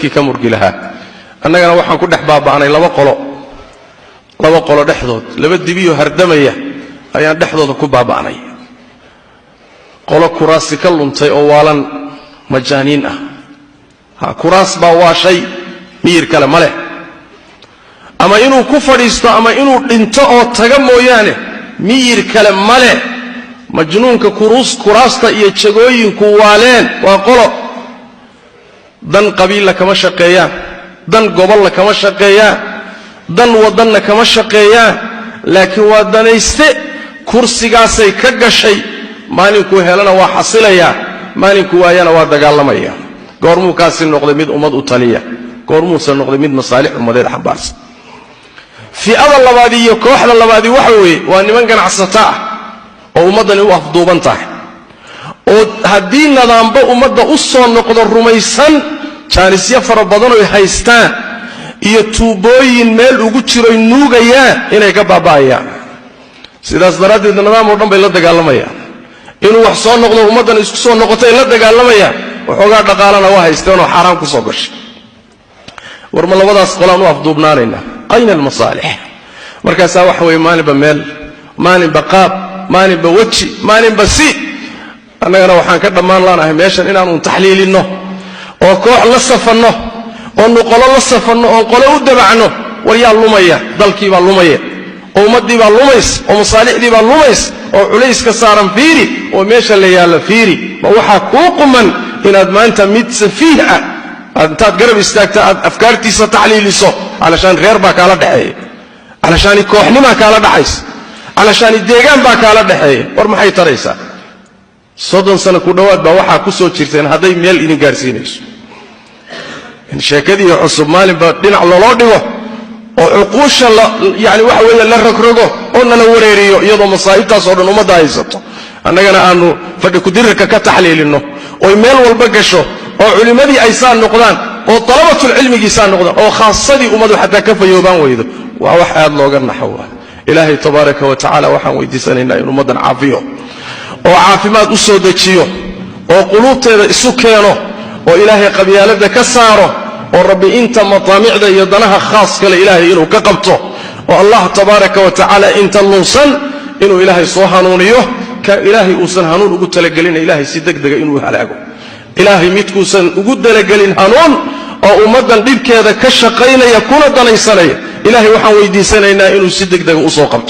dadkii ka murgi lahaa annagana waxaan ku dhex baaba'nay laba qolo dhexdood laba dibiyo hardamaya ayaan dhexdooda ku baaba'nay qolo kuraasi ka luntay oo waalan majaaniin ah kuraas baa waa shay miyir kale ma leh ama inuu ku fadhiisto ama inuu dhinto oo taga mooyaane miyir kale ma leh majnuunka kuraasta iyo jagooyinku waaleen waa qolo dan qabiilla kama shaqeeyaan dan gobolla kama shaqeeyaan dan wadanna kama shaqeeyaan laakiin waa danayste kursigaasay ka gashay maalinkuu helana waa xasilayaa maalinkuu waayana waa dagaalamaya goormuu kaasi noqday mid ummad u taliya goormuusan noqday mid masaalix ummadeed xambaarsan fi'ada labaad iyo kooxda labaad waxa weeye waa niman ganacsato ah oo ummadani u afduuban tahay oo haddii nidaamba ummadda u soo noqdo rumaysan jaanisyo fara badan oo haystaan iyo tuubooyin meel ugu jiroy nuugayaan inay ka baaba'ayaan sidaas daraaddeed nidaam oo dhan bay la dagaalamayaan inuu wax soo noqdo ummaddan isku soo noqotay la dagaalamayaan waxoogaa dhaqaalana waa haysteen oo xaaraan ku soo gashay war ma labadaas qolaan u afduubnaanayna ayna almasaalix markaasaa waxa weeye maalinba meel maalinba qaab maalinba weji maalinba si annagana waxaan ka dhammaan laanahay meeshan inaanu taxliilinno oo koox la safanno oo nuqolo la safanno oo qolo u dabacno war yaa lumaya dalkii baa lumaya oo ummaddii baa lumays oo masaalixdii baa lumays oo culayska saaran fiiri oo meesha la yaalla fiiri ma waxaa kuu quman inaad maanta mid safiih ah intaad garab istaagta aad afkaartiisa taxliiliso علشان غير با كالا دحيه علشان كوخنيما كالا دحايس علشان deegaan baa kaala dhaxeeyay war maxay taraysaa 30 sano ku dhawaad baa waxa ku soo jirteen haday meel idin gaarsiinayso in sheekadii cusub maalin ba dhinac loo dhigo oo uquusha yaani waxa weeye la rogrogo oo nala wareeriyo iyadoo masaa'ibtaas oo dhan umada haysato annagana aanu fadhi ku dirka ka taxliilino oo meel walba gasho oo culimadii ay saan noqdaan oo talabatul cilmigiisa noqdaan oo khaasadii umadu xataa ka fayoobaan weydo waa wax aad looga naxwa ilaahay tabaaraka wa taala waxaan weydiisanaynaa inuu ummadan caafiyo oo caafimaad u soo dejiyo oo quluubteeda isu keeno oo ilaahay qabyaalada ka saaro oo rabbi inta mataamicda iyo danaha khaas kale ilaahay inuu ka qabto oo allah tabaaraka wa taala inta lunsan inuu ilaahay soo hanuuniyo ka ilaahay uusan hanuun ugu talagelin ilaahay si degdeg inuu halaago ilaahay midkuusan ugu talagelin hanuun oo ummadan dhibkeeda ka shaqeynaya kuna danaysanaya ilaahay waxaan weydiisanaynaa inuu si degdeg u soo qabto